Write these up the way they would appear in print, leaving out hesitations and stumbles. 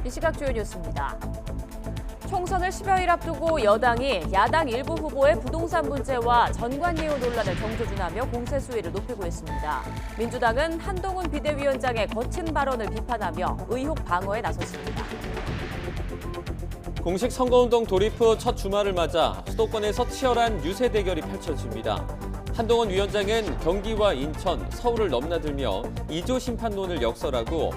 이 시각 주요 뉴스입니다. 총선을 10여일 앞두고 여당이 야당 일부 후보의 부동산 문제와 전관예우 논란을 정조준하며 공세 수위를 높이고 있습니다. 민주당은 한동훈 비대위원장의 거친 발언을 비판하며 의혹 방어에 나섰습니다. 공식 선거운동 돌입 후 첫 주말을 맞아 수도권에서 치열한 유세 대결이 펼쳐집니다. 한동훈 위원장은 경기와 인천, 서울을 넘나들며 2조 심판론을 역설하고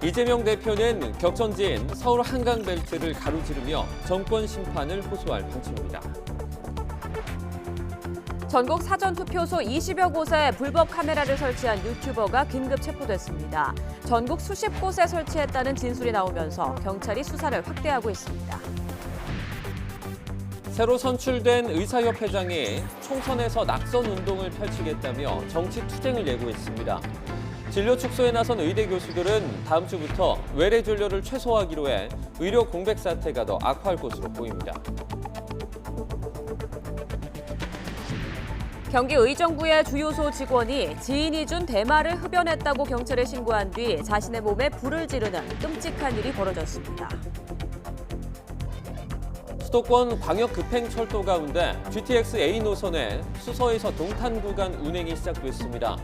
이재명 대표는 격전지인 서울 한강벨트를 가로지르며 정권 심판을 호소할 방침입니다. 전국 사전투표소 20여 곳에 불법 카메라를 설치한 유튜버가 긴급 체포됐습니다. 전국 수십 곳에 설치했다는 진술이 나오면서 경찰이 수사를 확대하고 있습니다. 새로 선출된 의사협회장이 총선에서 낙선 운동을 펼치겠다며 정치 투쟁을 예고했습니다. 진료 축소에 나선 의대 교수들은 다음 주부터 외래 진료를 최소화하기로 해 의료 공백 사태가 더 악화할 것으로 보입니다. 경기 의정부의 주요소 직원이 지인이 준 대마를 흡연했다고 경찰에 신고한 뒤 자신의 몸에 불을 지르는 끔찍한 일이 벌어졌습니다. 수도권 광역급행철도 가운데 GTX A 노선에 수서에서 동탄 구간 운행이 시작됐습니다.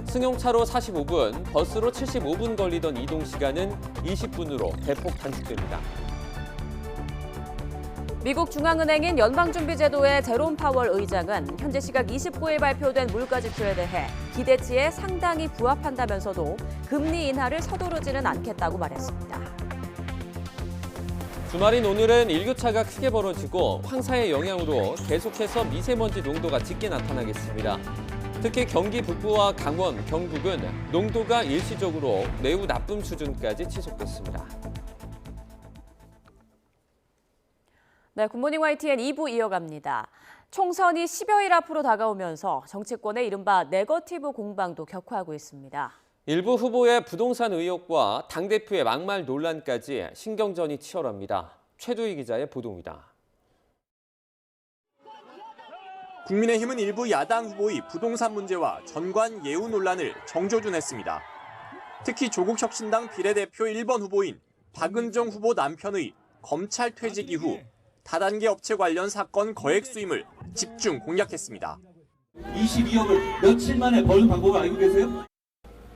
승용차로 45분, 버스로 75분 걸리던 이동 시간은 20분으로 대폭 단축됩니다. 미국 중앙은행인 연방준비제도의 제롬 파월 의장은 현재 시각 29일 발표된 물가 지표에 대해 기대치에 상당히 부합한다면서도 금리 인하를 서두르지는 않겠다고 말했습니다. 주말인 오늘은 일교차가 크게 벌어지고 황사의 영향으로 계속해서 미세먼지 농도가 짙게 나타나겠습니다. 특히 경기 북부와 강원, 경북은 농도가 일시적으로 매우 나쁨 수준까지 지속됐습니다. 네, 굿모닝 YTN 2부 이어갑니다. 총선이 10여일 앞으로 다가오면서 정치권의 이른바 네거티브 공방도 격화하고 있습니다. 일부 후보의 부동산 의혹과 당대표의 막말 논란까지 신경전이 치열합니다. 최두희 기자의 보도입니다. 국민의힘은 일부 야당 후보의 부동산 문제와 전관 예우 논란을 정조준했습니다. 특히 조국혁신당 비례대표 1번 후보인 박은정 후보 남편의 검찰 퇴직 이후 다단계 업체 관련 사건 거액 수임을 집중 공략했습니다. 22억을 며칠 만에 버는 방법을 알고 계세요?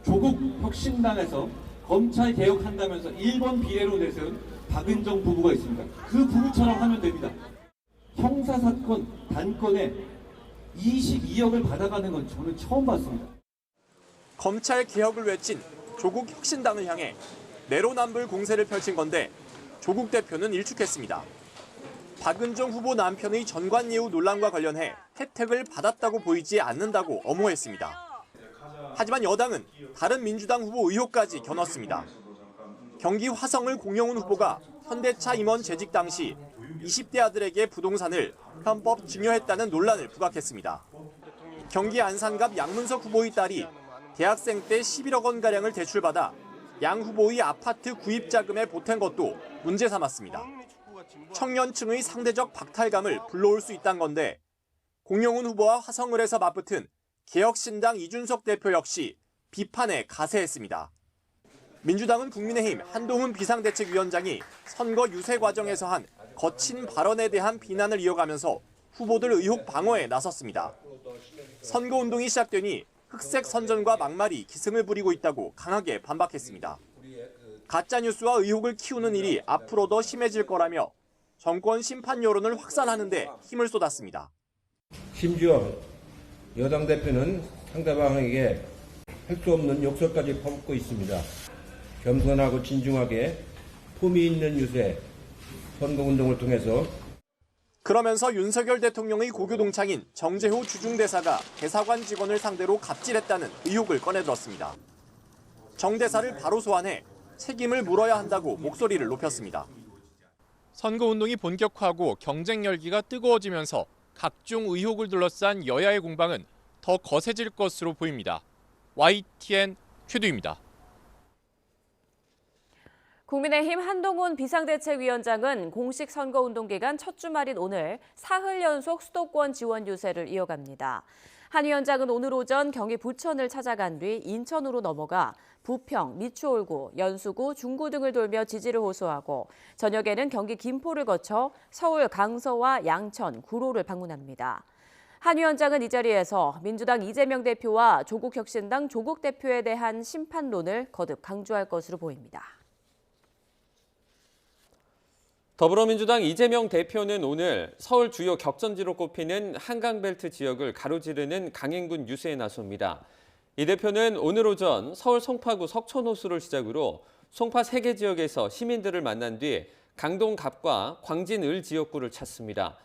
조국 혁신당에서 검찰 개혁한다면서 1번 비례로 내세운 박은정 부부가 있습니다. 그 부부처럼 하면 됩니다. 형사사건 단건에 22억을 받아가는 건 저는 처음 봤습니다. 검찰 개혁을 외친 조국 혁신당을 향해 내로남불 공세를 펼친 건데 조국 대표는 일축했습니다. 박은정 후보 남편의 전관예우 논란과 관련해 혜택을 받았다고 보이지 않는다고 엄호했습니다. 하지만 여당은 다른 민주당 후보 의혹까지 겨눴습니다. 경기 화성을 공영훈 후보가 현대차 임원 재직 당시 20대 아들에게 부동산을 편법 증여했다는 논란을 부각했습니다. 경기 안산갑 양문석 후보의 딸이 대학생 때 11억 원가량을 대출받아 양 후보의 아파트 구입 자금에 보탠 것도 문제 삼았습니다. 청년층의 상대적 박탈감을 불러올 수 있다는 건데 공영훈 후보와 화성을에서 맞붙은 개혁신당 이준석 대표 역시 비판에 가세했습니다. 민주당은 국민의힘 한동훈 비상대책위원장이 선거 유세 과정에서 한 거친 발언에 대한 비난을 이어가면서 후보들 의혹 방어에 나섰습니다. 선거운동이 시작되니 흑색 선전과 막말이 기승을 부리고 있다고 강하게 반박했습니다. 가짜뉴스와 의혹을 키우는 일이 앞으로 더 심해질 거라며 정권 심판 여론을 확산하는 데 힘을 쏟았습니다. 심지어 여당 대표는 상대방에게 할 수 없는 욕설까지 퍼붓고 있습니다. 겸손하고 진중하게 품위 있는 유세, 선거운동을 통해서 그러면서 윤석열 대통령의 고교 동창인 정재호 주중대사가 대사관 직원을 상대로 갑질했다는 의혹을 꺼내들었습니다. 정 대사를 바로 소환해 책임을 물어야 한다고 목소리를 높였습니다. 선거운동이 본격화하고 경쟁 열기가 뜨거워지면서 각종 의혹을 둘러싼 여야의 공방은 더 거세질 것으로 보입니다. YTN 최두입니다. 국민의힘 한동훈 비상대책위원장은 공식 선거운동 기간 첫 주말인 오늘 사흘 연속 수도권 지원 유세를 이어갑니다. 한 위원장은 오늘 오전 경기 부천을 찾아간 뒤 인천으로 넘어가 부평, 미추홀구, 연수구, 중구 등을 돌며 지지를 호소하고 저녁에는 경기 김포를 거쳐 서울 강서와 양천, 구로를 방문합니다. 한 위원장은 이 자리에서 민주당 이재명 대표와 조국혁신당 조국 대표에 대한 심판론을 거듭 강조할 것으로 보입니다. 더불어민주당 이재명 대표는 오늘 서울 주요 격전지로 꼽히는 한강벨트 지역을 가로지르는 강행군 유세에 나섭니다. 이 대표는 오늘 오전 서울 송파구 석촌호수를 시작으로 송파 3개 지역에서 시민들을 만난 뒤 강동갑과 광진을 지역구를 찾습니다.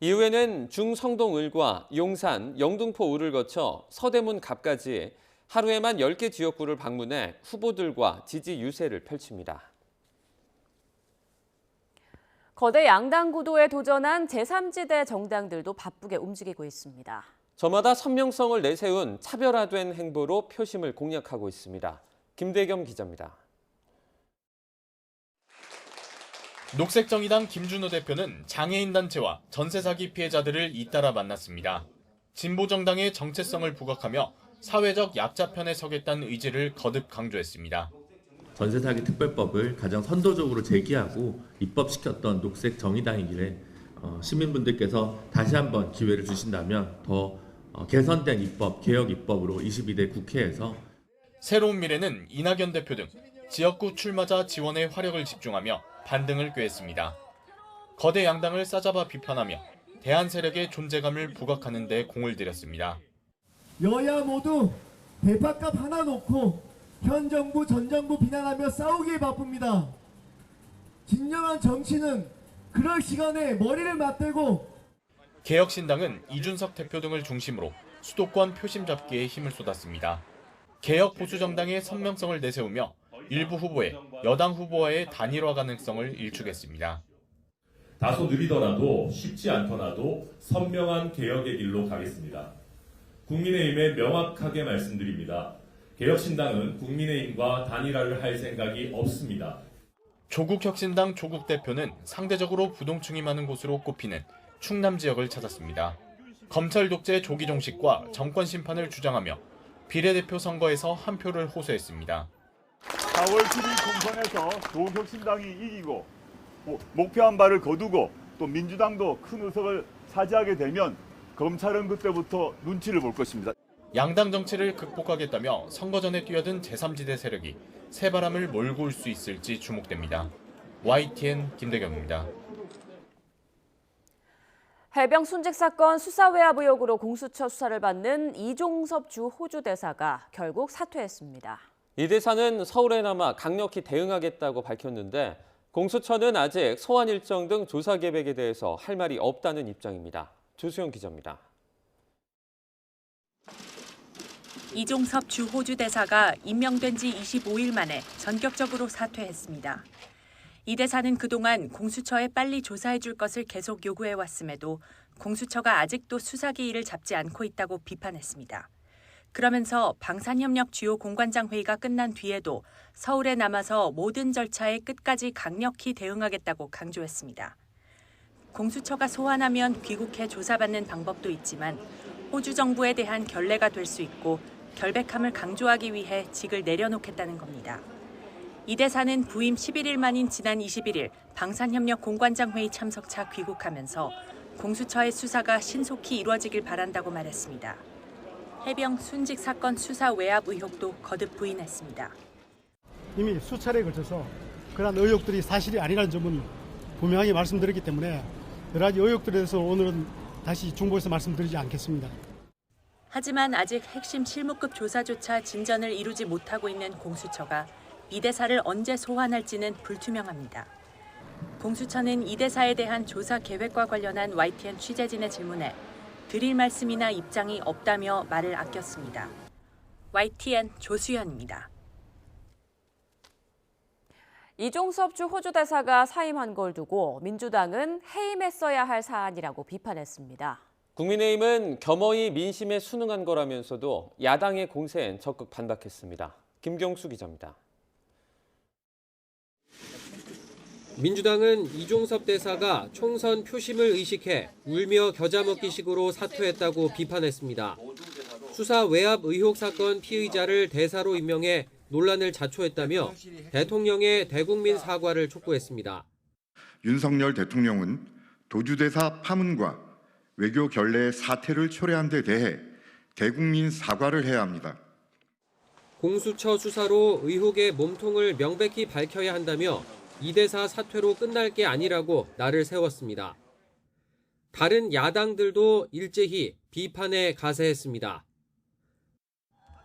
이후에는 중성동을과 용산, 영등포을을 거쳐 서대문갑까지 하루에만 10개 지역구를 방문해 후보들과 지지 유세를 펼칩니다. 거대 양당 구도에 도전한 제3지대 정당들도 바쁘게 움직이고 있습니다. 저마다 선명성을 내세운 차별화된 행보로 표심을 공략하고 있습니다. 김대겸 기자입니다. 녹색정의당 김준호 대표는 장애인 단체와 전세 사기 피해자들을 잇따라 만났습니다. 진보정당의 정체성을 부각하며 사회적 약자 편에 서겠다는 의지를 거듭 강조했습니다. 전세사기 특별법을 가장 선도적으로 제기하고 입법시켰던 녹색정의당이기에 시민분들께서 다시 한번 기회를 주신다면 더 개선된 입법, 개혁 입법으로 22대 국회에서 새로운 미래는 이낙연 대표 등 지역구 출마자 지원에 화력을 집중하며 반등을 꾀했습니다. 거대 양당을 싸잡아 비판하며 대한 세력의 존재감을 부각하는 데 공을 들였습니다. 여야 모두 대파값 하나 놓고 현 정부, 전 정부 비난하며 싸우기에 바쁩니다. 진정한 정치는 그럴 시간에 머리를 맞대고 개혁신당은 이준석 대표 등을 중심으로 수도권 표심 잡기에 힘을 쏟았습니다. 개혁 보수정당의 선명성을 내세우며 일부 후보의 여당 후보와의 단일화 가능성을 일축했습니다. 다소 느리더라도 쉽지 않더라도 선명한 개혁의 길로 가겠습니다. 국민의힘에 명확하게 말씀드립니다. 개혁신당은 국민의힘과 단일화를 할 생각이 없습니다. 조국혁신당 조국 대표는 상대적으로 부동층이 많은 곳으로 꼽히는 충남 지역을 찾았습니다. 검찰 독재 조기 종식과 정권 심판을 주장하며 비례대표 선거에서 한 표를 호소했습니다. 4월 7일 총선에서 조국혁신당이 이기고 목표한 바를 거두고 또 민주당도 큰 의석을 차지하게 되면 검찰은 그때부터 눈치를 볼 것입니다. 양당 정치를 극복하겠다며 선거 전에 뛰어든 제3지대 세력이 새바람을 몰고 올 수 있을지 주목됩니다. YTN 김대겸입니다. 해병 순직 사건 수사 외압 의혹으로 공수처 수사를 받는 이종섭 주 호주 대사가 결국 사퇴했습니다. 이 대사는 서울에 남아 강력히 대응하겠다고 밝혔는데 공수처는 아직 소환 일정 등 조사 계획에 대해서 할 말이 없다는 입장입니다. 조수영 기자입니다. 이종섭 주 호주 대사가 임명된 지 25일 만에 전격적으로 사퇴했습니다. 이 대사는 그동안 공수처에 빨리 조사해 줄 것을 계속 요구해 왔음에도 공수처가 아직도 수사 기일을 잡지 않고 있다고 비판했습니다. 그러면서 방산협력 주요 공관장 회의가 끝난 뒤에도 서울에 남아서 모든 절차에 끝까지 강력히 대응하겠다고 강조했습니다. 공수처가 소환하면 귀국해 조사받는 방법도 있지만 호주 정부에 대한 결례가 될 수 있고 결백함을 강조하기 위해 직을 내려놓겠다는 겁니다. 이 대사는 부임 11일 만인 지난 21일 방산협력 공관장 회의 참석차 귀국하면서 공수처의 수사가 신속히 이루어지길 바란다고 말했습니다. 해병 순직 사건 수사 외압 의혹도 거듭 부인했습니다. 이미 수차례에 걸쳐서 그러한 의혹들이 사실이 아니라는 점은 분명하게 말씀드렸기 때문에 여러 가지 의혹들에 대해서 오늘은 다시 중보해서 말씀드리지 않겠습니다. 하지만 아직 핵심 실무급 조사조차 진전을 이루지 못하고 있는 공수처가 이 대사를 언제 소환할지는 불투명합니다. 공수처는 이 대사에 대한 조사 계획과 관련한 YTN 취재진의 질문에 드릴 말씀이나 입장이 없다며 말을 아꼈습니다. YTN 조수연입니다. 이종섭 주 호주 대사가 사임한 걸 두고 민주당은 해임했어야 할 사안이라고 비판했습니다. 국민의힘은 겸허히 민심에 순응한 거라면서도 야당의 공세엔 적극 반박했습니다. 김경수 기자입니다. 민주당은 이종섭 대사가 총선 표심을 의식해 울며 겨자 먹기식으로 사퇴했다고 비판했습니다. 수사 외압 의혹 사건 피의자를 대사로 임명해 논란을 자초했다며 대통령의 대국민 사과를 촉구했습니다. 윤석열 대통령은 도주대사 파문과 외교 결례의 사태를 초래한 데 대해 대국민 사과를 해야 합니다. 공수처 수사로 의혹의 몸통을 명백히 밝혀야 한다며 이 대사 사퇴로 끝날 게 아니라고 날을 세웠습니다. 다른 야당들도 일제히 비판에 가세했습니다.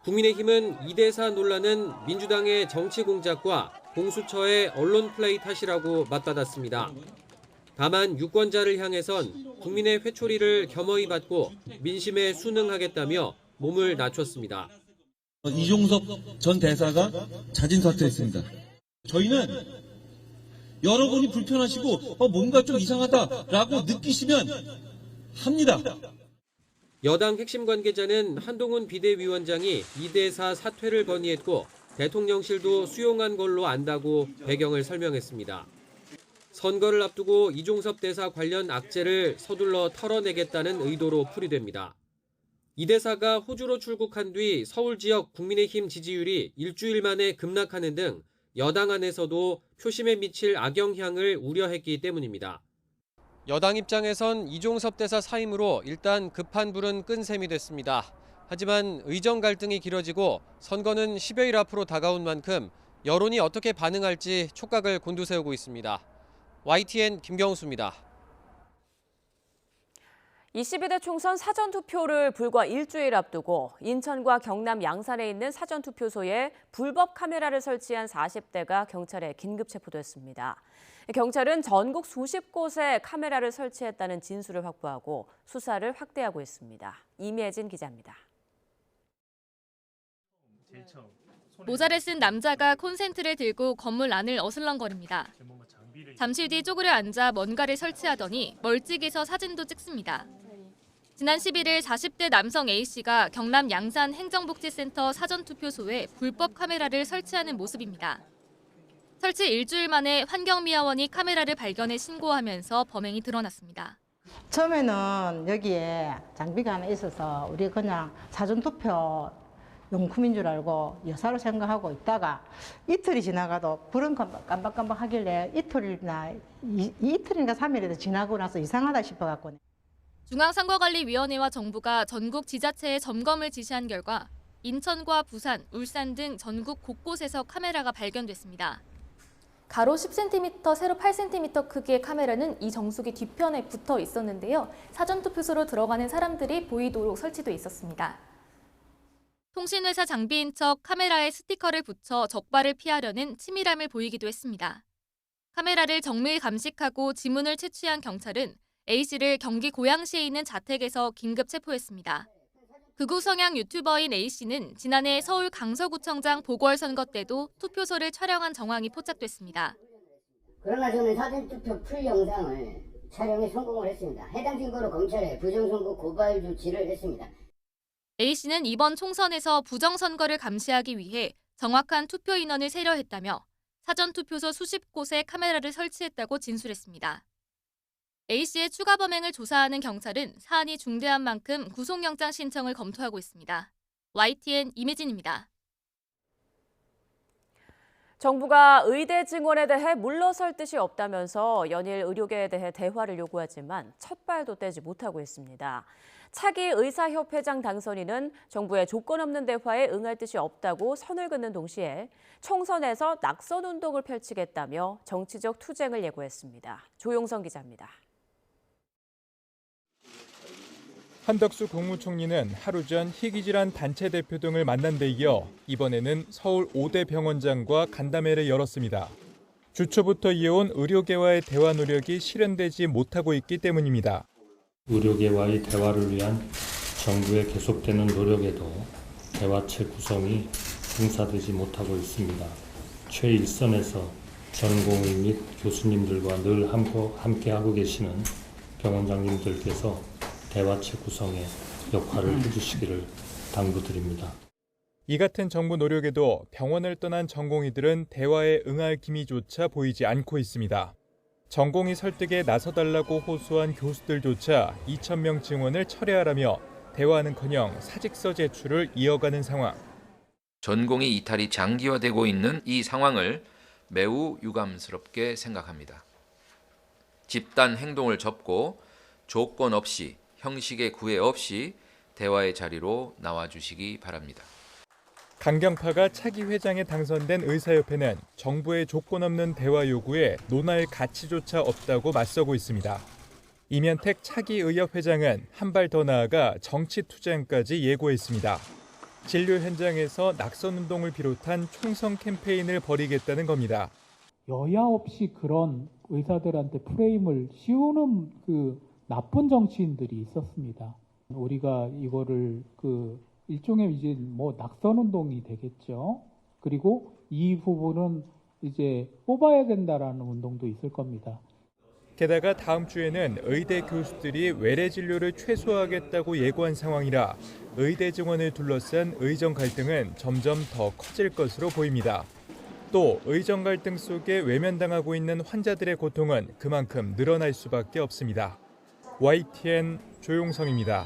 국민의힘은 이 대사 논란은 민주당의 정치 공작과 공수처의 언론 플레이 탓이라고 맞받았습니다. 다만 유권자를 향해선 국민의 회초리를 겸허히 받고 민심에 순응하겠다며 몸을 낮췄습니다. 이종섭 전 대사가 자진 사퇴했습니다. 저희는 여러분이 불편하시고 뭔가 좀 이상하다라고 느끼시면 합니다. 여당 핵심 관계자는 한동훈 비대위원장이 이 대사 사퇴를 건의했고 대통령실도 수용한 걸로 안다고 배경을 설명했습니다. 선거를 앞두고 이종섭 대사 관련 악재를 서둘러 털어내겠다는 의도로 풀이됩니다. 이 대사가 호주로 출국한 뒤 서울 지역 국민의힘 지지율이 일주일 만에 급락하는 등 여당 안에서도 표심에 미칠 악영향을 우려했기 때문입니다. 여당 입장에선 이종섭 대사 사임으로 일단 급한 불은 끈 셈이 됐습니다. 하지만 의정 갈등이 길어지고 선거는 10여일 앞으로 다가온 만큼 여론이 어떻게 반응할지 촉각을 곤두세우고 있습니다. YTN 김경수입니다. 22대 총선 사전투표를 불과 일주일 앞두고 인천과 경남 양산에 있는 사전투표소에 불법 카메라를 설치한 40대가 경찰에 긴급 체포됐습니다. 경찰은 전국 수십 곳에 카메라를 설치했다는 진술을 확보하고 수사를 확대하고 있습니다. 이미혜진 기자입니다. 모자를 쓴 남자가 콘센트를 들고 건물 안을 어슬렁거립니다. 잠시 뒤 쪼그려 앉아 뭔가를 설치하더니 멀찍이서 사진도 찍습니다. 지난 11일 40대 남성 A씨가 경남 양산 행정복지센터 사전투표소에 불법 카메라를 설치하는 모습입니다. 설치 일주일 만에 환경미화원이 카메라를 발견해 신고하면서 범행이 드러났습니다. 처음에는 여기에 장비가 하나 있어서 우리 그냥 사전투표 용품인 줄 알고 여사로 생각하고 있다가 이틀이 지나가도 불은 깜박깜박 하길래 이틀인가 3일이라도 지나고 나서 이상하다 싶어갖고. 중앙선거관리위원회와 정부가 전국 지자체에 점검을 지시한 결과 인천과 부산, 울산 등 전국 곳곳에서 카메라가 발견됐습니다. 가로 10cm, 세로 8cm 크기의 카메라는 이 정수기 뒤편에 붙어 있었는데요. 사전투표소로 들어가는 사람들이 보이도록 설치돼 있었습니다. 통신회사 장비인 척 카메라에 스티커를 붙여 적발을 피하려는 치밀함을 보이기도 했습니다. 카메라를 정밀 감식하고 지문을 채취한 경찰은 A씨를 경기 고양시에 있는 자택에서 긴급 체포했습니다. 극우 성향 유튜버인 A씨는 지난해 서울 강서구청장 보궐선거 때도 투표소를 촬영한 정황이 포착됐습니다. 그러나 저는 사전투표 풀 영상을 촬영에 성공을 했습니다. 해당 증거로 검찰에 부정선거 고발 조치를 했습니다. A씨는 이번 총선에서 부정선거를 감시하기 위해 정확한 투표 인원을 세려했다며 사전투표소 수십 곳에 카메라를 설치했다고 진술했습니다. A씨의 추가 범행을 조사하는 경찰은 사안이 중대한 만큼 구속영장 신청을 검토하고 있습니다. YTN 임혜진입니다. 정부가 의대 증원에 대해 물러설 뜻이 없다면서 연일 의료계에 대해 대화를 요구하지만 첫 발도 떼지 못하고 있습니다. 차기 의사협회장 당선인은 정부의 조건 없는 대화에 응할 뜻이 없다고 선을 긋는 동시에 총선에서 낙선 운동을 펼치겠다며 정치적 투쟁을 예고했습니다. 조용성 기자입니다. 한덕수 국무총리는 하루 전 희귀질환 단체 대표 등을 만난 데 이어 이번에는 서울 5대 병원장과 간담회를 열었습니다. 주초부터 이어온 의료계와의 대화 노력이 실현되지 못하고 있기 때문입니다. 의료계와의 대화를 위한 정부의 계속되는 노력에도 대화체 구성이 성사되지 못하고 있습니다. 최일선에서 전공의 및 교수님들과 늘 함께하고 계시는 병원장님들께서 대화체 구성에 역할을 해주시기를 당부드립니다. 이 같은 정부 노력에도 병원을 떠난 전공의들은 대화에 응할 기미조차 보이지 않고 있습니다. 전공의 설득에 나서달라고 호소한 교수들조차 2,000명 증원을 철회하라며 대화는커녕 사직서 제출을 이어가는 상황. 전공의 이탈이 장기화되고 있는 이 상황을 매우 유감스럽게 생각합니다. 집단 행동을 접고 조건 없이 형식의 구애 없이 대화의 자리로 나와주시기 바랍니다. 강경파가 차기 회장에 당선된 의사협회는 정부의 조건 없는 대화 요구에 논할 가치조차 없다고 맞서고 있습니다. 이면택 차기 의협 회장은 한 발 더 나아가 정치 투쟁까지 예고했습니다. 진료 현장에서 낙선운동을 비롯한 총선 캠페인을 벌이겠다는 겁니다. 여야 없이 그런 의사들한테 프레임을 씌우는 나쁜 정치인들이 있었습니다. 우리가 이거를 일종의 이제 낙선운동이 되겠죠. 그리고 이 부분은 이제 뽑아야 된다라는 운동도 있을 겁니다. 게다가 다음 주에는 의대 교수들이 외래 진료를 최소화하겠다고 예고한 상황이라 의대 증원을 둘러싼 의정 갈등은 점점 더 커질 것으로 보입니다. 또 의정 갈등 속에 외면당하고 있는 환자들의 고통은 그만큼 늘어날 수밖에 없습니다. YTN 조용성입니다.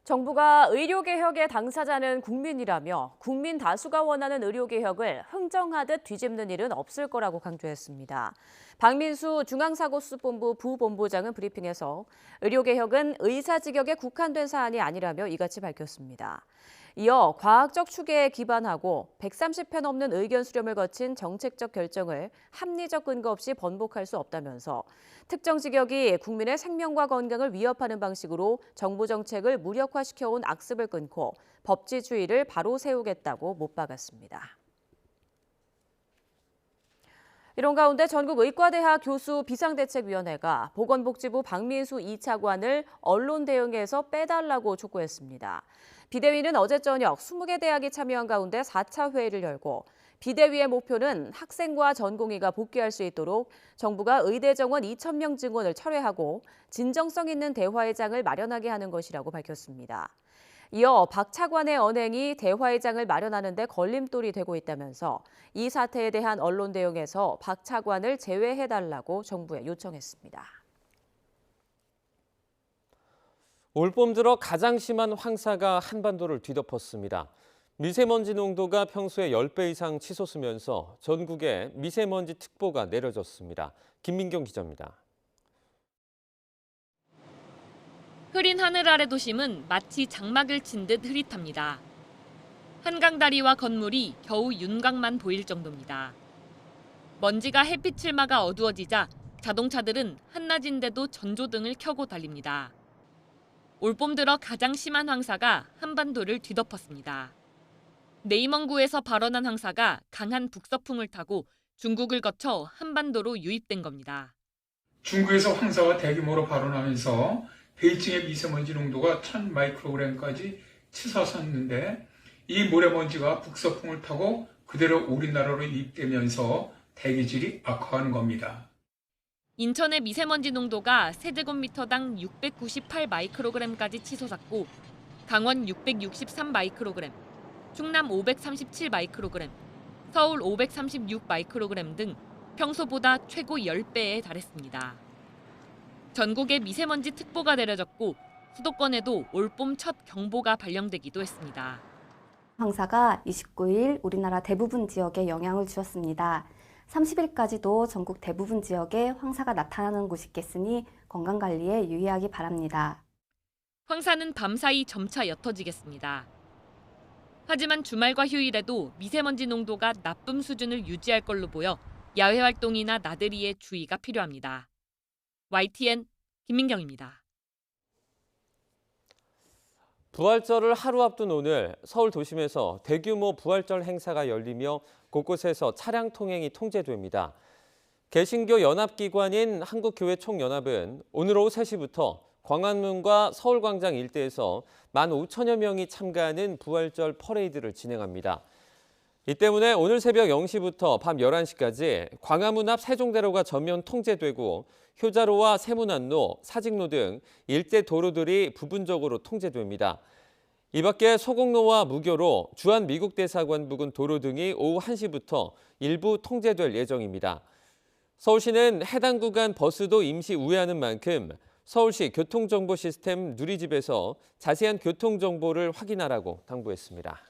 정부가 의료개혁의 당사자는 국민이라며 국민 다수가 원하는 의료개혁을 흥정하듯 뒤집는 일은 없을 거라고 강조했습니다. 박민수 중앙사고수본부 부본부장은 브리핑에서 의료개혁은 의사직역에 국한된 사안이 아니라며 이같이 밝혔습니다. 이어 과학적 추계에 기반하고 130회 넘는 의견 수렴을 거친 정책적 결정을 합리적 근거 없이 번복할 수 없다면서 특정 직역이 국민의 생명과 건강을 위협하는 방식으로 정부 정책을 무력화시켜온 악습을 끊고 법치주의를 바로 세우겠다고 못 박았습니다. 이런 가운데 전국의과대학 교수 비상대책위원회가 보건복지부 박민수 2차관을 언론 대응에서 빼달라고 촉구했습니다. 비대위는 어제 저녁 20개 대학이 참여한 가운데 4차 회의를 열고 비대위의 목표는 학생과 전공의가 복귀할 수 있도록 정부가 의대 정원 2,000명 증원을 철회하고 진정성 있는 대화의 장을 마련하게 하는 것이라고 밝혔습니다. 이어 박 차관의 언행이 대화의 장을 마련하는 데 걸림돌이 되고 있다면서 이 사태에 대한 언론 대응에서 박 차관을 제외해달라고 정부에 요청했습니다. 올봄 들어 가장 심한 황사가 한반도를 뒤덮었습니다. 미세먼지 농도가 평소의 10배 이상 치솟으면서 전국에 미세먼지 특보가 내려졌습니다. 김민경 기자입니다. 흐린 하늘 아래 도심은 마치 장막을 친 듯 흐릿합니다. 한강 다리와 건물이 겨우 윤곽만 보일 정도입니다. 먼지가 햇빛을 막아 어두워지자 자동차들은 한낮인데도 전조등을 켜고 달립니다. 올봄 들어 가장 심한 황사가 한반도를 뒤덮었습니다. 네이먼구에서 발원한 황사가 강한 북서풍을 타고 중국을 거쳐 한반도로 유입된 겁니다. 중국에서 황사가 대규모로 발원하면서 베이징의 미세먼지 농도가 1000 마이크로그램까지 치솟았는데 이 모래먼지가 북서풍을 타고 그대로 우리나라로 유입되면서 대기질이 악화하는 겁니다. 인천의 미세먼지 농도가 세제곱미터당 698 마이크로그램까지 치솟았고 강원 663 마이크로그램, 충남 537 마이크로그램, 서울 536 마이크로그램 등 평소보다 최고 10배에 달했습니다. 전국에 미세먼지 특보가 내려졌고 수도권에도 올봄 첫 경보가 발령되기도 했습니다. 황사가 29일 우리나라 대부분 지역에 영향을 주었습니다. 30일까지도 전국 대부분 지역에 황사가 나타나는 곳이 있겠으니 건강관리에 유의하기 바랍니다. 황사는 밤사이 점차 옅어지겠습니다. 하지만 주말과 휴일에도 미세먼지 농도가 나쁨 수준을 유지할 걸로 보여 야외 활동이나 나들이에 주의가 필요합니다. YTN 김민경입니다. 부활절을 하루 앞둔 오늘 서울 도심에서 대규모 부활절 행사가 열리며 곳곳에서 차량 통행이 통제됩니다. 개신교 연합기관인 한국교회총연합은 오늘 오후 3시부터 광화문과 서울광장 일대에서 15,000여 명이 참가하는 부활절 퍼레이드를 진행합니다. 이 때문에 오늘 새벽 0시부터 밤 11시까지 광화문 앞 세종대로가 전면 통제되고 효자로와 세문안로, 사직로 등 일대 도로들이 부분적으로 통제됩니다. 이 밖에 소곡로와 무교로, 주한미국대사관 부근 도로 등이 오후 1시부터 일부 통제될 예정입니다. 서울시는 해당 구간 버스도 임시 우회하는 만큼 서울시 교통정보 시스템 누리집에서 자세한 교통정보를 확인하라고 당부했습니다.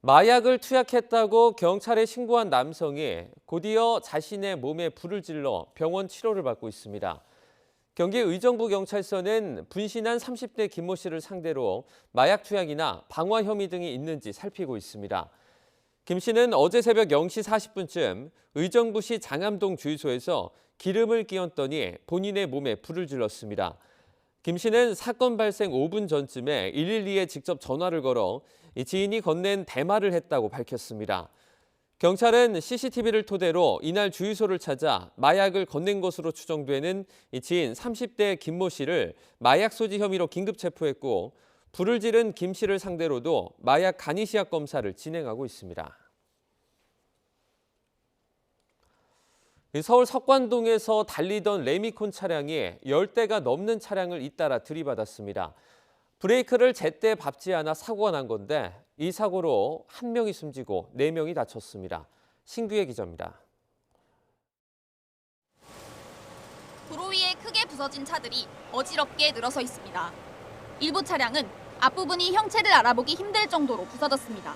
마약을 투약했다고 경찰에 신고한 남성이 곧이어 자신의 몸에 불을 질러 병원 치료를 받고 있습니다. 경기 의정부경찰서는 분신한 30대 김모 씨를 상대로 마약 투약이나 방화 혐의 등이 있는지 살피고 있습니다. 김 씨는 어제 새벽 0시 40분쯤 의정부시 장암동 주유소에서 기름을 끼얹더니 본인의 몸에 불을 질렀습니다. 김 씨는 사건 발생 5분 전쯤에 112에 직접 전화를 걸어 지인이 건넨 대마를 했다고 밝혔습니다. 경찰은 CCTV를 토대로 이날 주유소를 찾아 마약을 건넨 것으로 추정되는 지인 30대 김모 씨를 마약 소지 혐의로 긴급 체포했고 불을 지른 김 씨를 상대로도 마약 간이시약 검사를 진행하고 있습니다. 서울 석관동에서 달리던 레미콘 차량이 10대가 넘는 차량을 잇따라 들이받았습니다. 브레이크를 제때 밟지 않아 사고가 난 건데 이 사고로 1명이 숨지고 4명이 다쳤습니다. 신규혜 기자입니다. 도로 위에 크게 부서진 차들이 어지럽게 늘어서 있습니다. 일부 차량은 앞부분이 형체를 알아보기 힘들 정도로 부서졌습니다.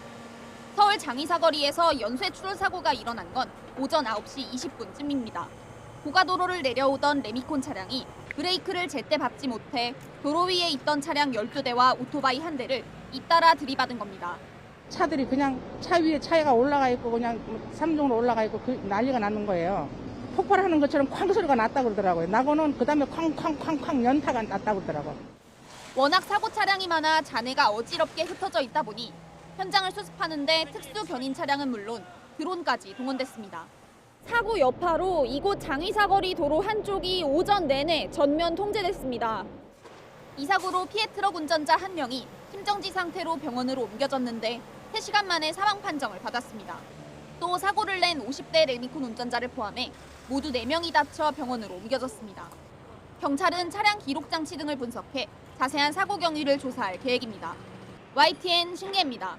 서울 장의사거리에서 연쇄 추돌 사고가 일어난 건 오전 9시 20분쯤입니다. 고가도로를 내려오던 레미콘 차량이 브레이크를 제때 밟지 못해 도로 위에 있던 차량 12대와 오토바이 1대를 잇따라 들이받은 겁니다. 차들이 그냥 차 위에 차가 올라가 있고 그냥 삼중으로 올라가 있고 난리가 나는 거예요. 폭발하는 것처럼 쾅 소리가 났다고 그러더라고요. 나고는 그다음에 쾅쾅쾅쾅 연타가 났다고 그러더라고요. 워낙 사고 차량이 많아 잔해가 어지럽게 흩어져 있다 보니 현장을 수습하는데 특수 견인 차량은 물론 드론까지 동원됐습니다. 사고 여파로 이곳 장의사거리 도로 한쪽이 오전 내내 전면 통제됐습니다. 이 사고로 피해 트럭 운전자 1명이 심정지 상태로 병원으로 옮겨졌는데 3시간 만에 사망 판정을 받았습니다. 또 사고를 낸 50대 레미콘 운전자를 포함해 모두 4명이 다쳐 병원으로 옮겨졌습니다. 경찰은 차량 기록 장치 등을 분석해 자세한 사고 경위를 조사할 계획입니다. YTN 신기혜입니다.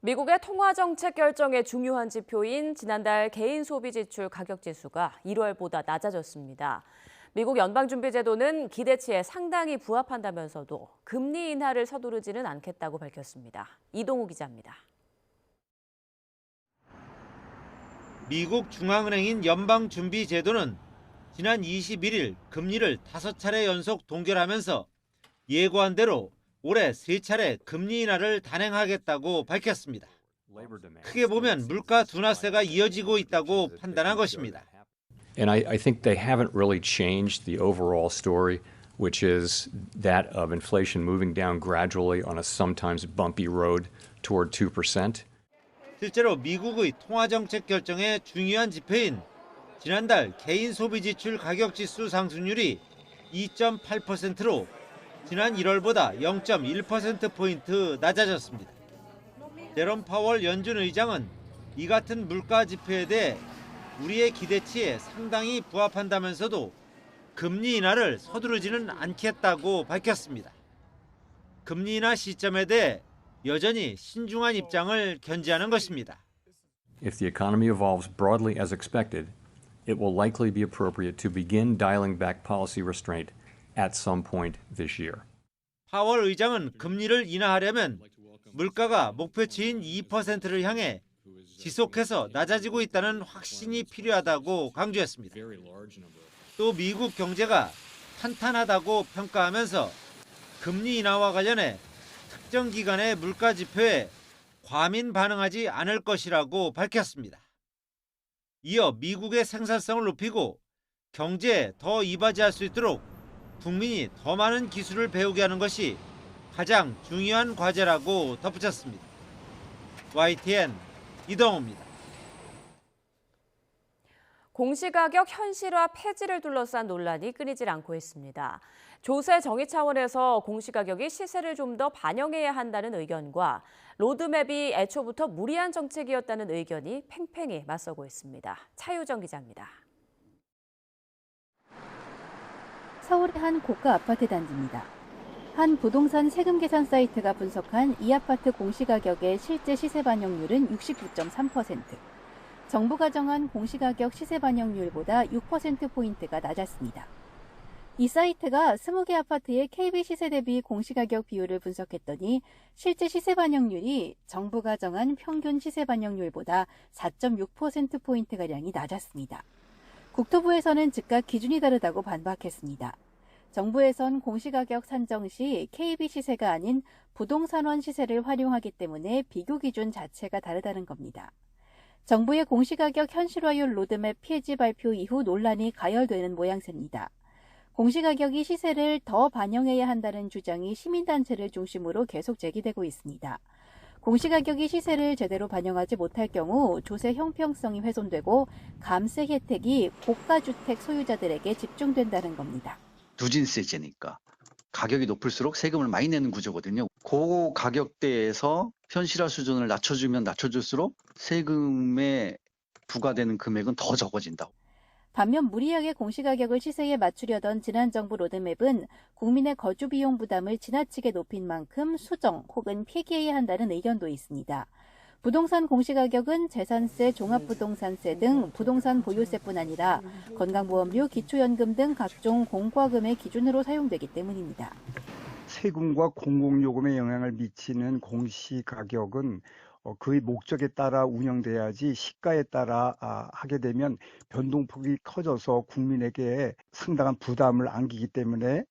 미국의 통화정책 결정의 중요한 지표인 지난달 개인 소비 지출 가격 지수가 1월보다 낮아졌습니다. 미국 연방준비제도는 기대치에 상당히 부합한다면서도 금리 인하를 서두르지는 않겠다고 밝혔습니다. 이동우 기자입니다. 미국 중앙은행인 연방준비제도는 지난 21일 금리를 5차례 연속 동결하면서 예고한 대로 올해 3차례 금리 인하를 단행하겠다고 밝혔습니다. 크게 보면 물가 둔화세가 이어지고 있다고 판단한 것입니다. And I think they haven't really changed the overall story, which is that of inflation moving down gradually on a sometimes bumpy road toward 2%. 실제로 미국의 통화정책 결정의 중요한 지표인 지난달 개인 소비지출 가격지수 상승률이 2.8%로 지난 1월보다 0.1%포인트 낮아졌습니다. 제롬 파월 연준 의장은 이 같은 물가 지표에 대해 우리의 기대치에 상당히 부합한다면서도 금리 인하를 서두르지는 않겠다고 밝혔습니다. 금리 인하 시점에 대해 여전히 신중한 입장을 견지하는 것입니다. If the economy evolves broadly as expected, it will likely be appropriate to begin dialing back policy restraint at some point this year. 파월 의장은 금리를 인하하려면 물가가 목표치인 2%를 향해 지속해서 낮아지고 있다는 확신이 필요하다고 강조했습니다. 또 미국 경제가 탄탄하다고 평가하면서 금리 인하와 관련해 특정 기간의 물가 지표에 과민 반응하지 않을 것이라고 밝혔습니다. 이어 미국의 생산성을 높이고 경제에 더 이바지할 수 있도록 국민이 더 많은 기술을 배우게 하는 것이 가장 중요한 과제라고 덧붙였습니다. YTN 이동호입니다. 공시가격 현실화 폐지를 둘러싼 논란이 끊이질 않고 있습니다. 조세 정의 차원에서 공시가격이 시세를 좀 더 반영해야 한다는 의견과 로드맵이 애초부터 무리한 정책이었다는 의견이 팽팽히 맞서고 있습니다. 차유정 기자입니다. 서울의 한 고가 아파트 단지입니다. 한 부동산 세금 계산 사이트가 분석한 이 아파트 공시가격의 실제 시세 반영률은 69.3%. 정부가 정한 공시가격 시세 반영률보다 6%포인트가 낮았습니다. 이 사이트가 20개 아파트의 KB 시세 대비 공시가격 비율을 분석했더니 실제 시세 반영률이 정부가 정한 평균 시세 반영률보다 4.6%포인트가량이 낮았습니다. 국토부에서는 즉각 기준이 다르다고 반박했습니다. 정부에선 공시가격 산정 시 KB 시세가 아닌 부동산원 시세를 활용하기 때문에 비교 기준 자체가 다르다는 겁니다. 정부의 공시가격 현실화율 로드맵 폐지 발표 이후 논란이 가열되는 모양새입니다. 공시가격이 시세를 더 반영해야 한다는 주장이 시민단체를 중심으로 계속 제기되고 있습니다. 공시가격이 시세를 제대로 반영하지 못할 경우 조세 형평성이 훼손되고 감세 혜택이 고가주택 소유자들에게 집중된다는 겁니다. 누진세제니까 가격이 높을수록 세금을 많이 내는 구조거든요. 그 가격대에서 현실화 수준을 낮춰주면 낮춰줄수록 세금에 부과되는 금액은 더 적어진다고. 반면 무리하게 공시가격을 시세에 맞추려던 지난 정부 로드맵은 국민의 거주 비용 부담을 지나치게 높인 만큼 수정 혹은 폐기해야 한다는 의견도 있습니다. 부동산 공시가격은 재산세, 종합부동산세 등 부동산 보유세뿐 아니라 건강보험료, 기초연금 등 각종 공과금의 기준으로 사용되기 때문입니다. 세금과 공공요금에 영향을 미치는 공시가격은 그의 목적에 따라 운영돼야지 시가에 따라 하게 되면 변동폭이 커져서 국민에게 상당한 부담을 안기기 때문에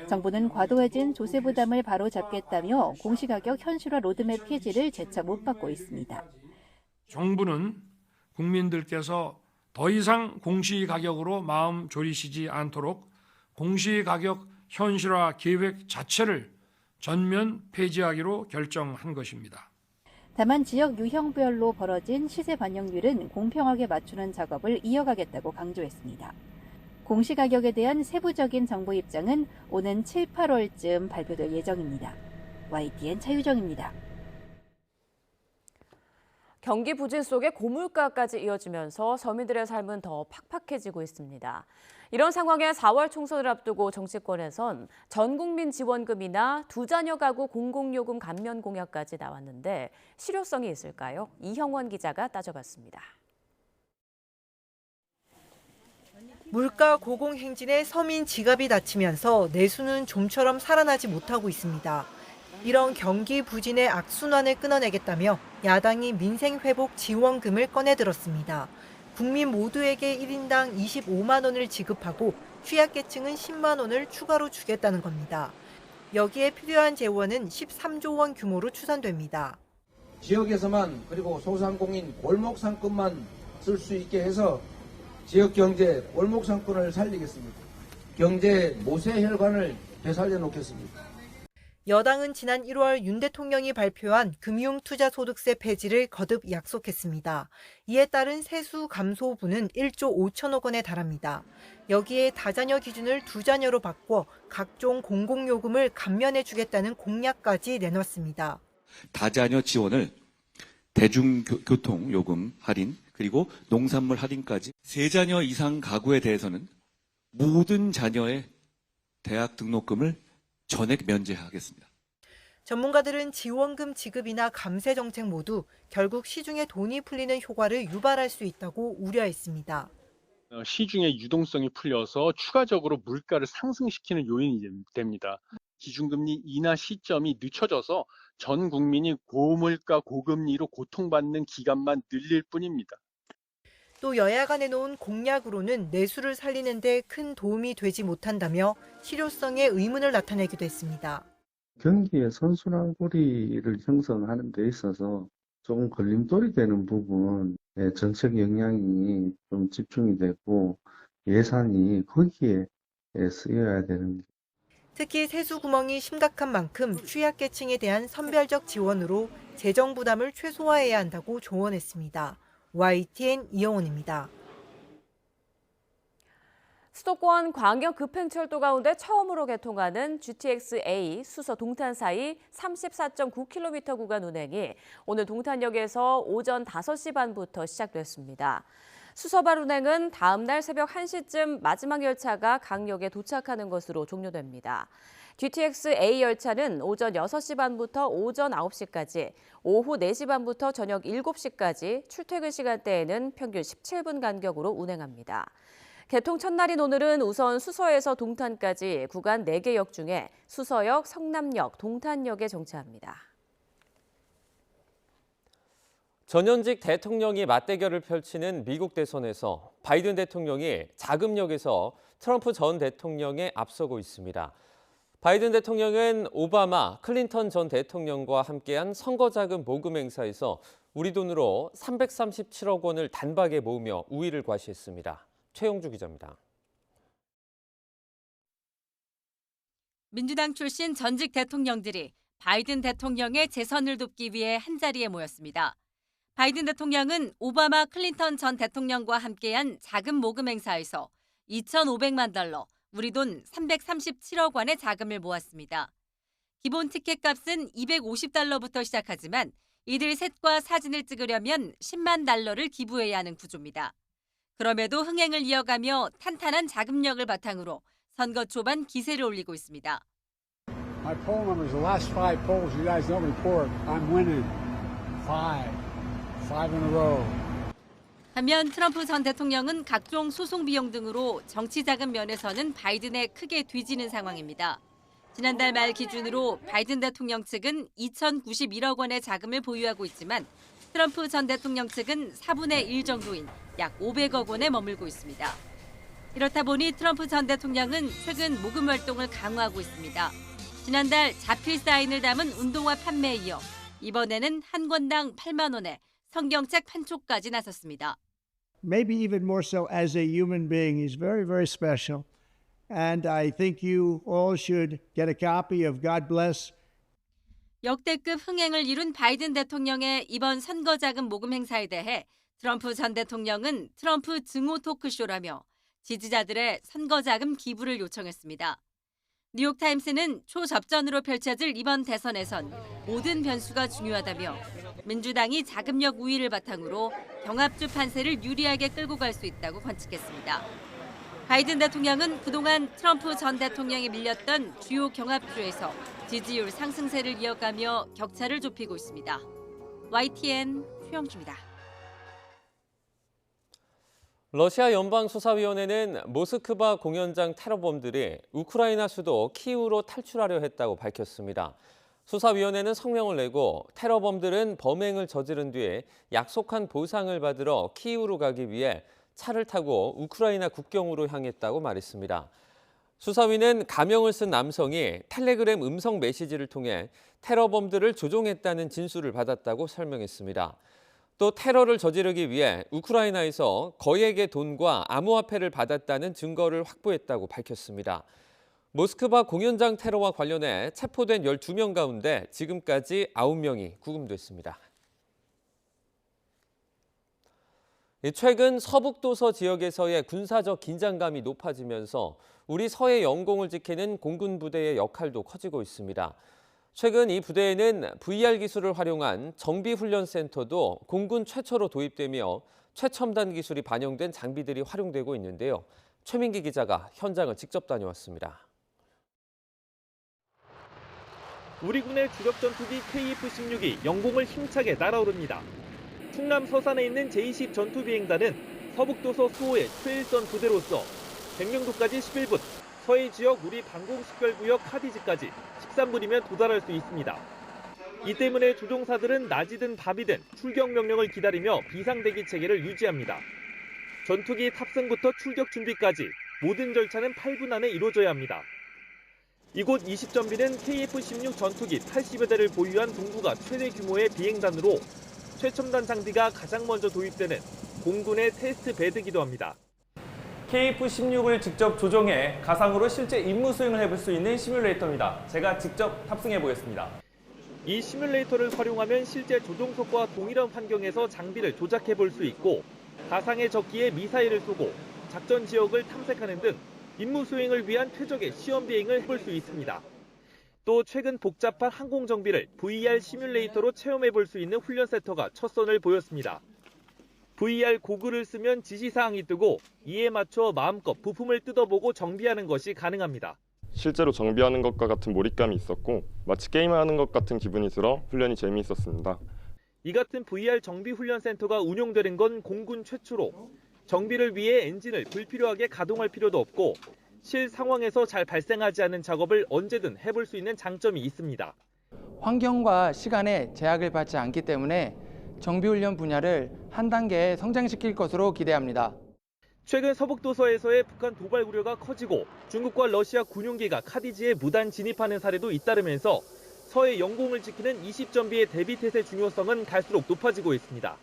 정부는 과도해진 조세 부담을 바로잡겠다며 공시가격 현실화 로드맵 폐지를 재차 못 받고 있습니다. 정부는 국민들께서 더 이상 공시가격으로 마음 졸이시지 않도록 공시가격 현실화 계획 자체를 전면 폐지하기로 결정한 것입니다. 다만 지역 유형별로 벌어진 시세 반영률은 공평하게 맞추는 작업을 이어가겠다고 강조했습니다. 공시가격에 대한 세부적인 정부 입장은 오는 7, 8월쯤 발표될 예정입니다. YTN 차유정입니다. 경기 부진 속에 고물가까지 이어지면서 서민들의 삶은 더 팍팍해지고 있습니다. 이런 상황에 4월 총선을 앞두고 정치권에선 전국민 지원금이나 두 자녀 가구 공공요금 감면 공약까지 나왔는데 실효성이 있을까요? 이형원 기자가 따져봤습니다. 물가 고공행진에 서민 지갑이 다치면서 내수는 좀처럼 살아나지 못하고 있습니다. 이런 경기 부진의 악순환을 끊어내겠다며 야당이 민생회복 지원금을 꺼내들었습니다. 국민 모두에게 1인당 25만 원을 지급하고 취약계층은 10만 원을 추가로 주겠다는 겁니다. 여기에 필요한 재원은 13조 원 규모로 추산됩니다. 지역에서만 그리고 소상공인 골목상권만 쓸 수 있게 해서 지역 경제 골목상권을 살리겠습니다. 경제 모세 혈관을 되살려 놓겠습니다. 여당은 지난 1월 윤 대통령이 발표한 금융투자소득세 폐지를 거듭 약속했습니다. 이에 따른 세수 감소분은 1조 5천억 원에 달합니다. 여기에 다자녀 기준을 두 자녀로 바꿔 각종 공공요금을 감면해주겠다는 공약까지 내놨습니다. 다자녀 지원을 대중교통 요금 할인 그리고 농산물 할인까지 3자녀 이상 가구에 대해서는 모든 자녀의 대학 등록금을 전액 면제하겠습니다. 전문가들은 지원금 지급이나 감세 정책 모두 결국 시중에 돈이 풀리는 효과를 유발할 수 있다고 우려했습니다. 시중의 유동성이 풀려서 추가적으로 물가를 상승시키는 요인이 됩니다. 기준금리 인하 시점이 늦춰져서 전 국민이 고물가 고금리로 고통받는 기간만 늘릴 뿐입니다. 또 여야가 내놓은 공약으로는 내수를 살리는 데 큰 도움이 되지 못한다며 실효성에 의문을 나타내기도 했습니다. 경기의 선순환고리를 형성하는 데 있어서 조금 걸림돌이 되는 부분, 정책 영향이 좀 집중이 되고 예산이 거기에 쓰여야 되는. 특히 세수 구멍이 심각한 만큼 취약계층에 대한 선별적 지원으로 재정 부담을 최소화해야 한다고 조언했습니다. YTN 이영훈입니다. 수도권 광역 급행철도 가운데 처음으로 개통하는 GTX-A 수서 동탄 사이 34.9km 구간 운행이 오늘 동탄역에서 오전 5시 반부터 시작됐습니다. 수서발 운행은 다음 날 새벽 1시쯤 마지막 열차가 강역에 도착하는 것으로 종료됩니다. GTX A 열차는 오전 6시 반부터 오전 9시까지, 오후 4시 반부터 저녁 7시까지 출퇴근 시간대에는 평균 17분 간격으로 운행합니다. 개통 첫날인 오늘은 우선 수서에서 동탄까지 구간 4개 역 중에 수서역, 성남역, 동탄역에 정차합니다. 전현직 대통령이 맞대결을 펼치는 미국 대선에서 바이든 대통령이 자금력에서 트럼프 전 대통령에 앞서고 있습니다. 바이든 대통령은 오바마, 클린턴 전 대통령과 함께한 선거자금 모금 행사에서 우리 돈으로 337억 원을 단박에 모으며 우위를 과시했습니다. 최용주 기자입니다. 민주당 출신 전직 대통령들이 바이든 대통령의 재선을 돕기 위해 한자리에 모였습니다. 바이든 대통령은 오바마, 클린턴 전 대통령과 함께한 자금 모금 행사에서 2,500만 달러, 우리 돈 337억 원의 자금을 모았습니다. 기본 티켓 값은 250달러부터 시작하지만 이들 셋과 사진을 찍으려면 10만 달러를 기부해야 하는 구조입니다. 그럼에도 흥행을 이어가며 탄탄한 자금력을 바탕으로 선거 초반 기세를 올리고 있습니다. My poll numbers, the last 5 polls, you guys don't report. I'm winning 5 in a row. 반면 트럼프 전 대통령은 각종 소송 비용 등으로 정치 자금 면에서는 바이든에 크게 뒤지는 상황입니다. 지난달 말 기준으로 바이든 대통령 측은 2,091억 원의 자금을 보유하고 있지만 트럼프 전 대통령 측은 4분의 1 정도인 약 500억 원에 머물고 있습니다. 이렇다 보니 트럼프 전 대통령은 최근 모금 활동을 강화하고 있습니다. 지난달 자필 사인을 담은 운동화 판매에 이어 이번에는 한 권당 8만 원에 성경책 판촉까지 나섰습니다. Maybe even more so as a human being. He's very, very special. And I think you all should get a copy of God Bless. 역대급 흥행을 이룬 바이든 대통령의 이번 선거자금 모금 행사에 대해 트럼프 전 대통령은 트럼프 증오 토크쇼라며 지지자들의 선거자금 기부를 요청했습니다. 뉴욕타임스는 초접전으로 펼쳐질 이번 대선에선 모든 변수가 중요하다며 민주당이 자금력 우위를 바탕으로 경합주 판세를 유리하게 끌고 갈 수 있다고 관측했습니다. 바이든 대통령은 그동안 트럼프 전 대통령이 밀렸던 주요 경합주에서 지지율 상승세를 이어가며 격차를 좁히고 있습니다. YTN 최영주입니다. 러시아 연방수사위원회는 모스크바 공연장 테러범들이 우크라이나 수도 키이우로 탈출하려 했다고 밝혔습니다. 수사위원회는 성명을 내고 테러범들은 범행을 저지른 뒤에 약속한 보상을 받으러 키이우로 가기 위해 차를 타고 우크라이나 국경으로 향했다고 말했습니다. 수사위는 가명을 쓴 남성이 텔레그램 음성 메시지를 통해 테러범들을 조종했다는 진술을 받았다고 설명했습니다. 또 테러를 저지르기 위해 우크라이나에서 거액의 돈과 암호화폐를 받았다는 증거를 확보했다고 밝혔습니다. 모스크바 공연장 테러와 관련해 체포된 12명 가운데 지금까지 9명이 구금됐습니다. 최근 서북도서 지역에서의 군사적 긴장감이 높아지면서 우리 서해 영공을 지키는 공군 부대의 역할도 커지고 있습니다. 최근 이 부대에는 VR 기술을 활용한 정비훈련센터도 공군 최초로 도입되며 최첨단 기술이 반영된 장비들이 활용되고 있는데요. 최민기 기자가 현장을 직접 다녀왔습니다. 우리 군의 주력 전투기 KF-16이 영공을 힘차게 날아오릅니다. 충남 서산에 있는 제20 전투비행단은 서북도서 수호의 최일선 부대로서 백령도까지 11분, 서해 지역 우리 방공식별구역 카디지까지 13분이면 도달할 수 있습니다. 이 때문에 조종사들은 낮이든 밤이든 출격 명령을 기다리며 비상대기 체계를 유지합니다. 전투기 탑승부터 출격 준비까지 모든 절차는 8분 안에 이루어져야 합니다. 이곳 20전비는 KF-16 전투기 80여 대를 보유한 동부가 최대 규모의 비행단으로 최첨단 장비가 가장 먼저 도입되는 공군의 테스트 배드기도 합니다. KF-16을 직접 조종해 가상으로 실제 임무 수행을 해볼 수 있는 시뮬레이터입니다. 제가 직접 탑승해 보겠습니다. 이 시뮬레이터를 활용하면 실제 조종석과 동일한 환경에서 장비를 조작해 볼 수 있고 가상의 적기에 미사일을 쏘고 작전 지역을 탐색하는 등 임무 수행을 위한 최적의 시험 비행을 해볼 수 있습니다. 또 최근 복잡한 항공 정비를 VR 시뮬레이터로 체험해 볼 수 있는 훈련 센터가 첫 선을 보였습니다. VR 고글을 쓰면 지시사항이 뜨고 이에 맞춰 마음껏 부품을 뜯어보고 정비하는 것이 가능합니다. 실제로 정비하는 것과 같은 몰입감이 있었고 마치 게임하는 것 같은 기분이 들어 훈련이 재미있었습니다. 이 같은 VR 정비훈련센터가 운용되는 건 공군 최초로 정비를 위해 엔진을 불필요하게 가동할 필요도 없고 실 상황에서 잘 발생하지 않은 작업을 언제든 해볼 수 있는 장점이 있습니다. 환경과 시간에 제약을 받지 않기 때문에 정비훈련 분야를 한 단계 성장시킬 것으로 기대합니다. 최근 서북도서에서의 북한 도발 우려가 커지고 중국과 러시아 군용기가 카디지에 무단 진입하는 사례도 잇따르면서 서해 영공을 지키는 20전비의 대비태세 중요성은 갈수록 높아지고 있습니다.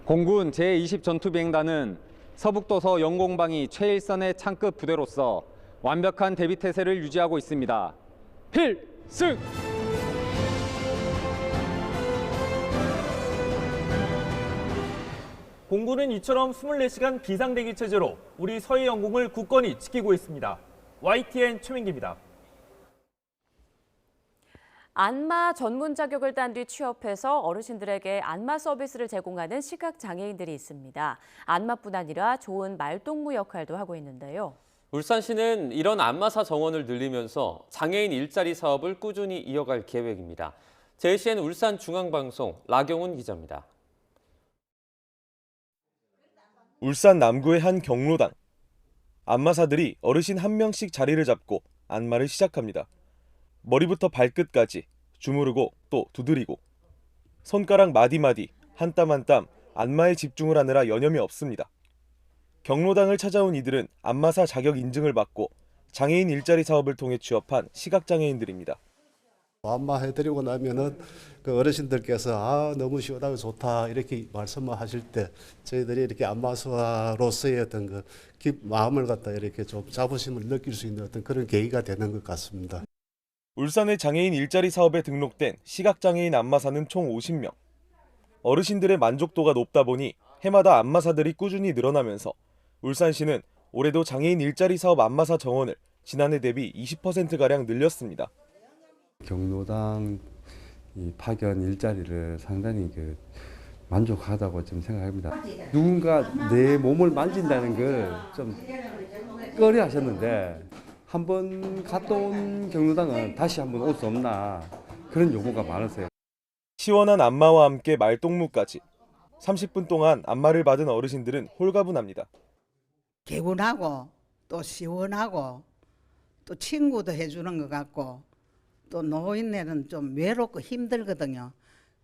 공군 제20전투비행단은 서북도서 영공방위 최일선의 창급 부대로서 완벽한 대비태세를 유지하고 있습니다. 필승! 공군은 이처럼 24시간 비상대기 체제로 우리 서해 영공을 굳건히 지키고 있습니다. YTN 최민기입니다. 안마 전문 자격을 딴 뒤 취업해서 어르신들에게 안마 서비스를 제공하는 시각장애인들이 있습니다. 안마뿐 아니라 좋은 말동무 역할도 하고 있는데요. 울산시는 이런 안마사 정원을 늘리면서 장애인 일자리 사업을 꾸준히 이어갈 계획입니다. JCN 울산중앙방송 라경훈 기자입니다. 울산 남구의 한 경로당. 안마사들이 어르신 한 명씩 자리를 잡고 안마를 시작합니다. 머리부터 발끝까지 주무르고 또 두드리고 손가락 마디마디 한 땀 한 땀 안마에 집중을 하느라 여념이 없습니다. 경로당을 찾아온 이들은 안마사 자격 인증을 받고 장애인 일자리 사업을 통해 취업한 시각장애인들입니다. 안마해드리고 나면은 그 어르신들께서 너무 시원하고 좋다 이렇게 말씀을 하실 때 저희들이 이렇게 안마사로서의 어떤 그 마음을 갖다 이렇게 좀 자부심을 느낄 수 있는 어떤 그런 계기가 되는 것 같습니다. 울산의 장애인 일자리 사업에 등록된 시각장애인 안마사는 총 50명. 어르신들의 만족도가 높다 보니 해마다 안마사들이 꾸준히 늘어나면서 울산시는 올해도 장애인 일자리 사업 안마사 정원을 지난해 대비 20%가량 늘렸습니다. 경로당 파견 일자리를 상당히 만족하다고 좀 생각합니다. 누군가 내 몸을 만진다는 걸 좀 꺼려 하셨는데 한번 갔다 온 경로당은 다시 한번 올 수 없나 그런 요구가 많으세요. 시원한 안마와 함께 말동무까지 30분 동안 안마를 받은 어르신들은 홀가분합니다. 개운하고 또 시원하고 또 친구도 해주는 것 같고 또 노인네는 좀 외롭고 힘들거든요.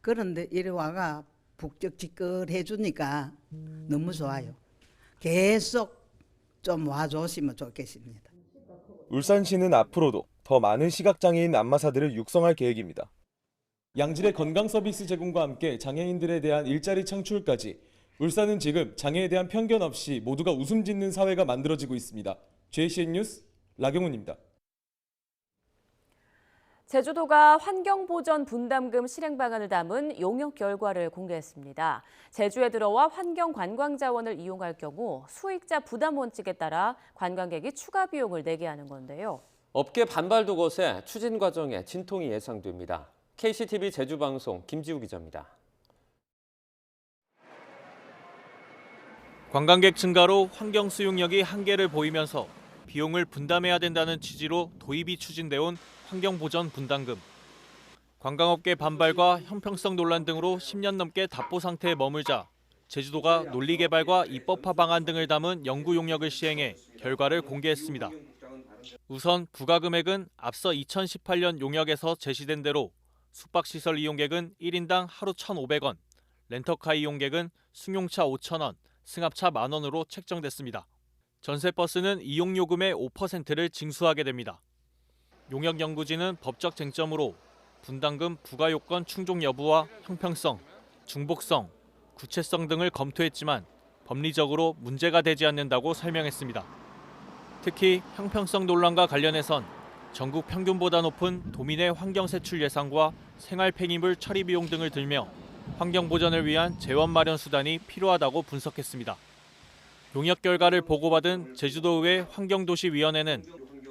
그런데 이리 와가 북적지껄 해주니까 너무 좋아요. 계속 좀 와주시면 좋겠습니다. 울산시는 앞으로도 더 많은 시각장애인 안마사들을 육성할 계획입니다. 양질의 건강 서비스 제공과 함께 장애인들에 대한 일자리 창출까지 울산은 지금 장애에 대한 편견 없이 모두가 웃음 짓는 사회가 만들어지고 있습니다. JCN 뉴스 라경훈입니다. 제주도가 환경보전 분담금 실행 방안을 담은 용역 결과를 공개했습니다. 제주에 들어와 환경 관광 자원을 이용할 경우 수익자 부담 원칙에 따라 관광객이 추가 비용을 내게 하는 건데요. 업계 반발도 거세 추진 과정에 진통이 예상됩니다. KCTV 제주방송 김지우 기자입니다. 관광객 증가로 환경 수용력이 한계를 보이면서 비용을 분담해야 된다는 취지로 도입이 추진돼 온 환경보전 분담금. 관광업계 반발과 형평성 논란 등으로 10년 넘게 답보 상태에 머물자 제주도가 논리개발과 입법화 방안 등을 담은 연구 용역을 시행해 결과를 공개했습니다. 우선 부과 금액은 앞서 2018년 용역에서 제시된 대로 숙박시설 이용객은 1인당 하루 1,500원, 렌터카 이용객은 승용차 5,000원, 승합차 10,000원으로 책정됐습니다. 전세버스는 이용요금의 5%를 징수하게 됩니다. 용역연구진은 법적 쟁점으로 분담금 부과 요건 충족 여부와 형평성, 중복성, 구체성 등을 검토했지만 법리적으로 문제가 되지 않는다고 설명했습니다. 특히 형평성 논란과 관련해선 전국 평균보다 높은 도민의 환경 세출 예산과 생활 폐기물 처리 비용 등을 들며 환경 보전을 위한 재원 마련 수단이 필요하다고 분석했습니다. 용역 결과를 보고받은 제주도의회 환경도시위원회는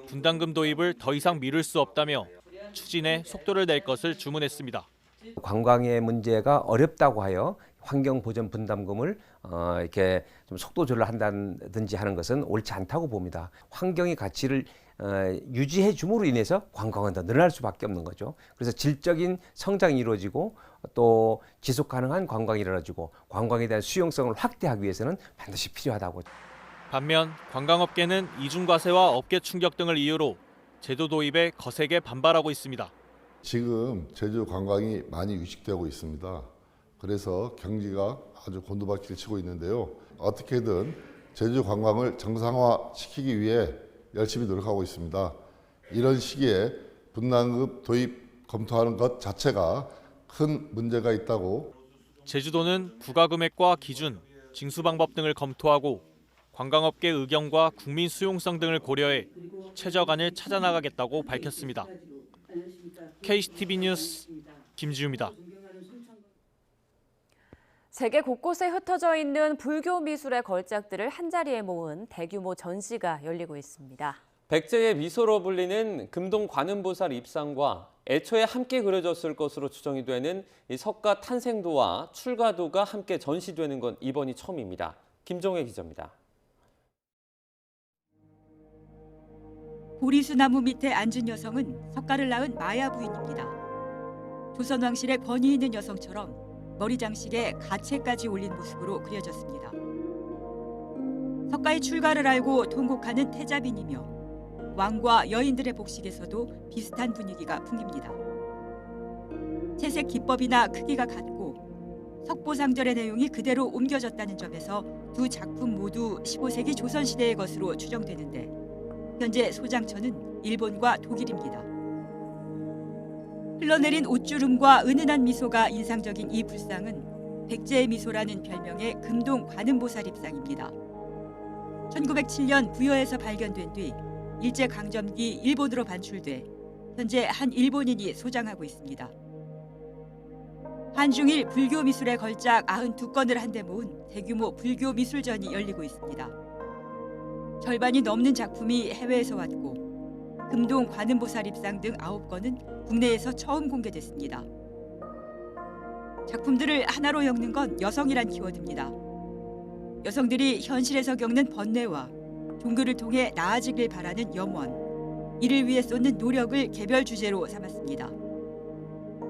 분담금 도입을 더 이상 미룰 수 없다며 추진에 속도를 낼 것을 주문했습니다. 관광의 문제가 어렵다고 하여 환경보전 분담금을 이렇게 좀 속도 조절을 한다든지 하는 것은 옳지 않다고 봅니다. 환경의 가치를 유지해 줌으로 인해서 관광은 더 늘어날 수밖에 없는 거죠. 그래서 질적인 성장이 이루어지고 또 지속 가능한 관광이 이루어지고 관광에 대한 수용성을 확대하기 위해서는 반드시 필요하다고. 반면 관광업계는 이중과세와 업계 충격 등을 이유로 제도 도입에 거세게 반발하고 있습니다. 지금 제주 관광이 많이 위축되고 있습니다. 그래서 경기가 아주 곤두박질을 치고 있는데요. 어떻게든 제주 관광을 정상화시키기 위해 열심히 노력하고 있습니다. 이런 시기에 분담금 도입 검토하는 것 자체가 큰 문제가 있다고. 제주도는 부과 금액과 기준, 징수 방법 등을 검토하고 관광업계 의견과 국민 수용성 등을 고려해 최저간을 찾아 나가겠다고 밝혔습니다. KCTV 뉴스 김지우입니다. 세계 곳곳에 흩어져 있는 불교 미술의 걸작들을 한자리에 모은 대규모 전시가 열리고 있습니다. 백제의 미소로 불리는 금동 관음보살 입상과 애초에 함께 그려졌을 것으로 추정이 되는 이 석가 탄생도와 출가도가 함께 전시되는 건 이번이 처음입니다. 김종혜 기자입니다. 보리수나무 밑에 앉은 여성은 석가를 낳은 마야 부인입니다. 조선 왕실의 권위 있는 여성처럼 머리 장식에 가채까지 올린 모습으로 그려졌습니다. 석가의 출가를 알고 통곡하는 태자빈이며 왕과 여인들의 복식에서도 비슷한 분위기가 풍깁니다. 채색 기법이나 크기가 같고 석보상절의 내용이 그대로 옮겨졌다는 점에서 두 작품 모두 15세기 조선시대의 것으로 추정되는데 현재 소장처는 일본과 독일입니다. 흘러내린 옷주름과 은은한 미소가 인상적인 이 불상은 백제의 미소라는 별명의 금동 관음보살 입상입니다. 1907년 부여에서 발견된 뒤 일제강점기 일본으로 반출돼 현재 한 일본인이 소장하고 있습니다. 한중일 불교 미술의 걸작 92건을 한데 모은 대규모 불교 미술전이 열리고 있습니다. 절반이 넘는 작품이 해외에서 왔고 금동 관음보살 입상 등 9건은 국내에서 처음 공개됐습니다. 작품들을 하나로 엮는 건 여성이란 키워드입니다. 여성들이 현실에서 겪는 번뇌와 종교를 통해 나아지길 바라는 염원, 이를 위해 쏟는 노력을 개별 주제로 삼았습니다.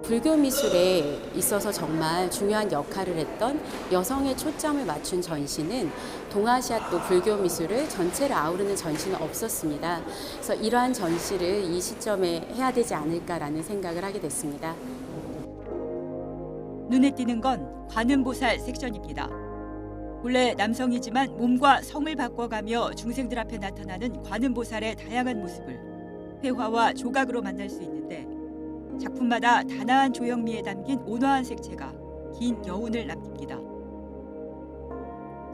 불교 미술에 있어서 정말 중요한 역할을 했던 여성의 초점을 맞춘 전시는 동아시아 또 불교 미술을 전체를 아우르는 전시는 없었습니다. 그래서 이러한 전시를 이 시점에 해야 되지 않을까라는 생각을 하게 됐습니다. 눈에 띄는 건 관음보살 섹션입니다. 본래 남성이지만 몸과 성을 바꿔가며 중생들 앞에 나타나는 관음보살의 다양한 모습을 회화와 조각으로 만날 수 있는데 작품마다 단아한 조형미에 담긴 온화한 색채가 긴 여운을 남깁니다.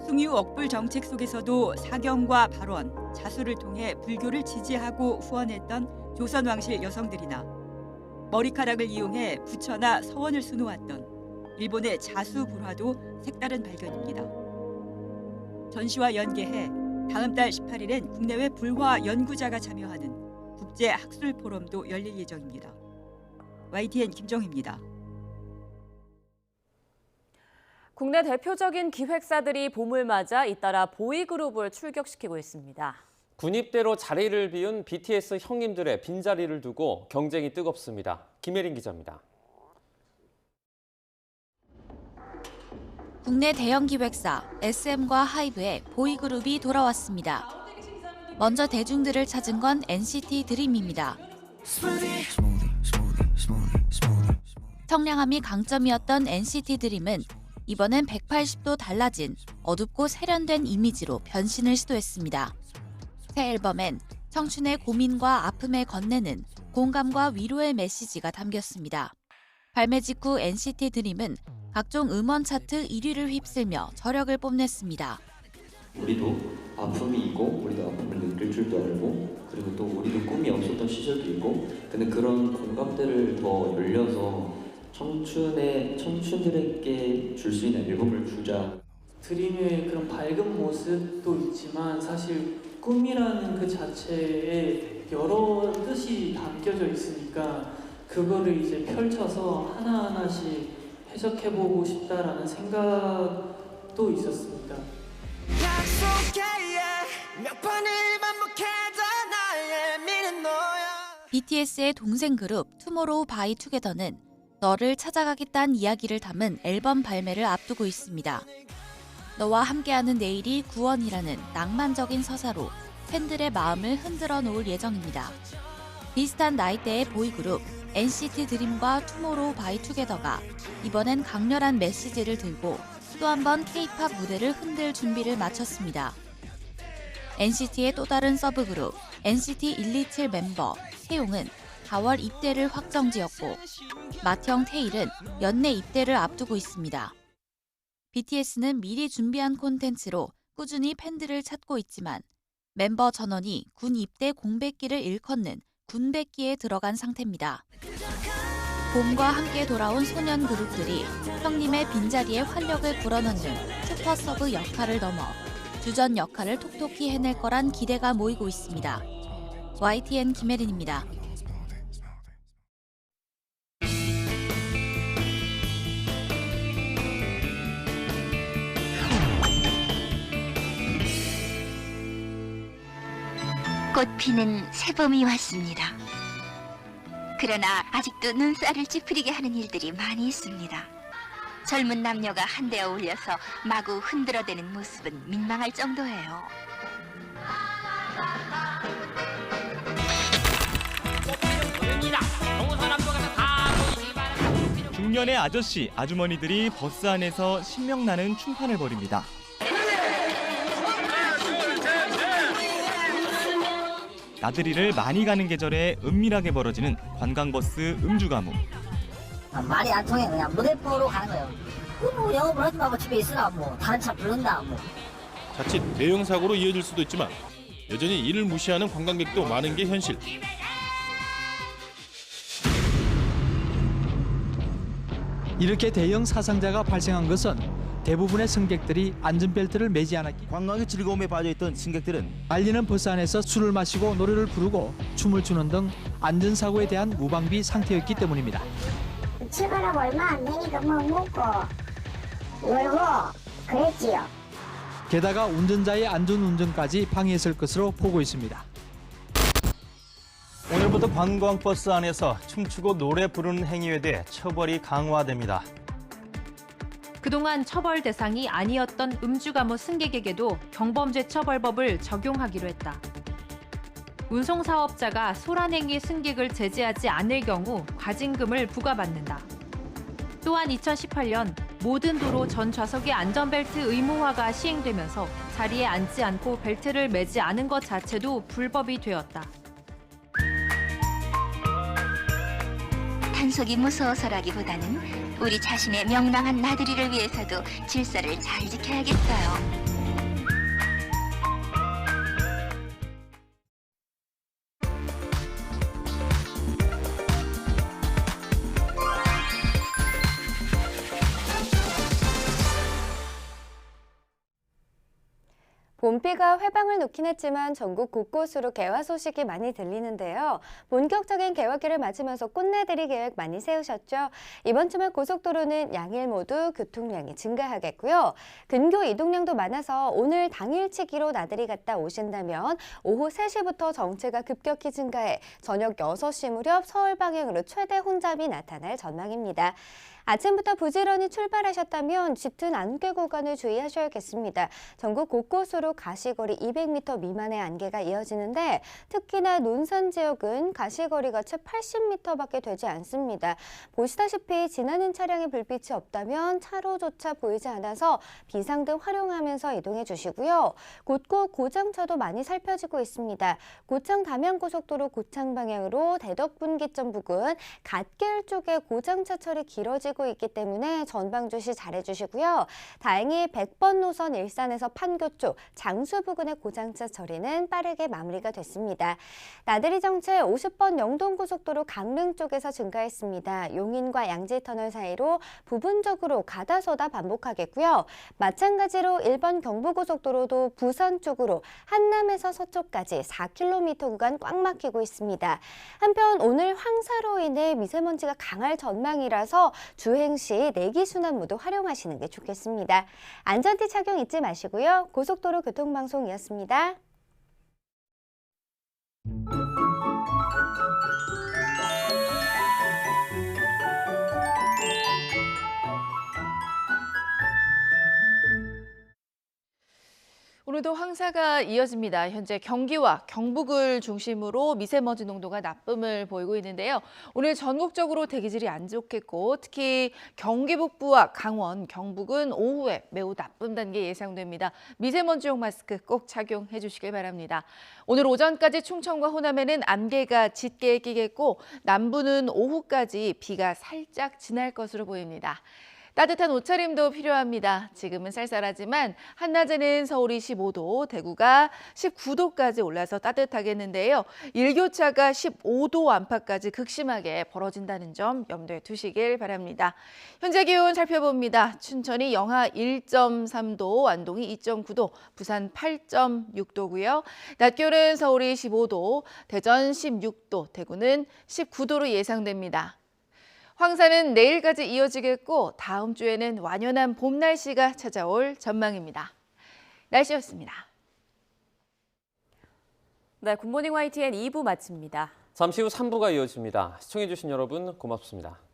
숭유 억불 정책 속에서도 사경과 발원, 자수를 통해 불교를 지지하고 후원했던 조선 왕실 여성들이나 머리카락을 이용해 부처나 서원을 수놓았던 일본의 자수 불화도 색다른 발견입니다. 전시와 연계해 다음 달 18일엔 국내외 불화 연구자가 참여하는 국제 학술 포럼도 열릴 예정입니다. YTN 김정희입니다. 국내 대표적인 기획사들이 봄을 맞아 잇따라 보이그룹을 출격시키고 있습니다. 군입대로 자리를 비운 BTS 형님들의 빈자리를 두고 경쟁이 뜨겁습니다. 김혜린 기자입니다. 국내 대형 기획사 SM과 하이브의 보이그룹이 돌아왔습니다. 먼저 대중들을 찾은 건 NCT 드림입니다. 청량함이 강점이었던 NCT 드림은 이번엔 180도 달라진 어둡고 세련된 이미지로 변신을 시도했습니다. 새 앨범엔 청춘의 고민과 아픔에 건네는 공감과 위로의 메시지가 담겼습니다. 발매 직후 NCT 드림은 각종 음원 차트 1위를 휩쓸며 저력을 뽐냈습니다. 우리도 아픔이 있고 우리도 아픔을 느낄 줄도 알고 그리고 또 우리도 꿈이 없었던 시절도 있고 근데 그런 공감대를 더 열려서 청춘들에게 줄 수 있는 앨범을 주자. 드림의 그런 밝은 모습도 있지만 사실 꿈이라는 그 자체에 여러 뜻이 담겨져 있으니까 그거를 이제 펼쳐서 하나하나씩 해석해보고 싶다라는 생각도 있었습니다. 약속해 몇 번을 반복해도 나의 BTS의 동생 그룹 투모로우 바이 투게더는 너를 찾아가겠다는 이야기를 담은 앨범 발매를 앞두고 있습니다. 너와 함께하는 내일이 구원이라는 낭만적인 서사로 팬들의 마음을 흔들어 놓을 예정입니다. 비슷한 나이대의 보이그룹 NCT 드림과 투모로우 바이 투게더가 이번엔 강렬한 메시지를 들고 또 한 번 K-팝 무대를 흔들 준비를 마쳤습니다. NCT의 또 다른 서브그룹 NCT 127 멤버 태용은 4월 입대를 확정지었고 맏형 태일은 연내 입대를 앞두고 있습니다. BTS는 미리 준비한 콘텐츠로 꾸준히 팬들을 찾고 있지만 멤버 전원이 군 입대 공백기를 일컫는 군백기에 들어간 상태입니다. 봄과 함께 돌아온 소년 그룹들이 형님의 빈자리에 활력을 불어넣는 슈퍼 서브 역할을 넘어 주전 역할을 톡톡히 해낼 거란 기대가 모이고 있습니다. YTN 김혜린입니다. 꽃 피는 새봄이 왔습니다. 그러나 아직도 눈살을 찌푸리게 하는 일들이 많이 있습니다. 젊은 남녀가 한데 어울려서 마구 흔들어대는 모습은 민망할 정도예요. 중년의 아저씨, 아주머니들이 버스 안에서 신명나는 춤판을 벌입니다. 나들이를 많이 가는 계절에 은밀하게 벌어지는 관광버스 음주가무. 말이 안 통해. 그냥 무대포로 가는 거예요. 뭐 영업을 하지 말고 집에 있으나 뭐 다른 차 부른다 뭐. 자칫 대형 사고로 이어질 수도 있지만 여전히 이를 무시하는 관광객도 많은 게 현실. 이렇게 대형 사상자가 발생한 것은 대부분의 승객들이 안전벨트를 매지 않았기. 관광의 즐거움에 빠져있던 승객들은 달리는 버스 안에서 술을 마시고 노래를 부르고 춤을 추는 등 안전사고에 대한 무방비 상태였기 때문입니다. 출발하고 얼마 안 되니까 뭐 먹고 놀고 그랬지요. 게다가 운전자의 안전운전까지 방해했을 것으로 보고 있습니다. 오늘부터 관광버스 안에서 춤추고 노래 부르는 행위에 대해 처벌이 강화됩니다. 그동안 처벌 대상이 아니었던 음주가무 승객에게도 경범죄처벌법을 적용하기로 했다. 운송사업자가 소란행위 승객을 제재하지 않을 경우 과징금을 부과받는다. 또한 2018년 모든 도로 전 좌석의 안전벨트 의무화가 시행되면서 자리에 앉지 않고 벨트를 매지 않은 것 자체도 불법이 되었다. 단속이 무서워서라기보다는 우리 자신의 명랑한 나들이를 위해서도 질서를 잘 지켜야겠어요. 봄비가 회방을 놓긴 했지만 전국 곳곳으로 개화 소식이 많이 들리는데요. 본격적인 개화기를 맞으면서 꽃내들이 계획 많이 세우셨죠. 이번 주말 고속도로는 양일 모두 교통량이 증가하겠고요. 근교 이동량도 많아서 오늘 당일치기로 나들이 갔다 오신다면 오후 3시부터 정체가 급격히 증가해 저녁 6시 무렵 서울 방향으로 최대 혼잡이 나타날 전망입니다. 아침부터 부지런히 출발하셨다면 짙은 안개 구간을 주의하셔야겠습니다. 전국 곳곳으로 가시거리 200m 미만의 안개가 이어지는데 특히나 논산 지역은 가시거리가 채 80m밖에 되지 않습니다. 보시다시피 지나는 차량의 불빛이 없다면 차로조차 보이지 않아서 비상등 활용하면서 이동해 주시고요. 곳곳 고장차도 많이 살펴지고 있습니다. 고창 담양고속도로 고창 방향으로 대덕분기점 부근 갓길 쪽에 고장차 처리 길어지고 있기 때문에 전방 주시 잘해주시고요. 다행히 100번 노선 일산에서 판교 쪽 장수 부근의 고장차 처리는 빠르게 마무리가 됐습니다. 나들이 정체 50번 영동고속도로 강릉 쪽에서 증가했습니다. 용인과 양지터널 사이로 부분적으로 가다서다 반복하겠고요. 마찬가지로 1번 경부고속도로도 부산 쪽으로 한남에서 서쪽까지 4km 구간 꽉 막히고 있습니다. 한편 오늘 황사로 인해 미세먼지가 강할 전망이라서 주행 시 내기순환 모드 활용하시는 게 좋겠습니다. 안전띠 착용 잊지 마시고요. 고속도로 교통방송이었습니다. 오늘도 황사가 이어집니다. 현재 경기와 경북을 중심으로 미세먼지 농도가 나쁨을 보이고 있는데요. 오늘 전국적으로 대기질이 안 좋겠고 특히 경기 북부와 강원, 경북은 오후에 매우 나쁨 단계 예상됩니다. 미세먼지용 마스크 꼭 착용해 주시길 바랍니다. 오늘 오전까지 충청과 호남에는 안개가 짙게 끼겠고 남부는 오후까지 비가 살짝 지날 것으로 보입니다. 따뜻한 옷차림도 필요합니다. 지금은 쌀쌀하지만 한낮에는 서울이 15도, 대구가 19도까지 올라서 따뜻하겠는데요. 일교차가 15도 안팎까지 극심하게 벌어진다는 점 염두에 두시길 바랍니다. 현재 기온 살펴봅니다. 춘천이 영하 1.3도, 안동이 2.9도, 부산 8.6도고요. 낮 기온은 서울이 15도, 대전 16도, 대구는 19도로 예상됩니다. 황사는 내일까지 이어지겠고 다음 주에는 완연한 봄 날씨가 찾아올 전망입니다. 날씨였습니다. 네, 굿모닝 YTN 2부 마칩니다. 잠시 후 3부가 이어집니다. 시청해주신 여러분 고맙습니다.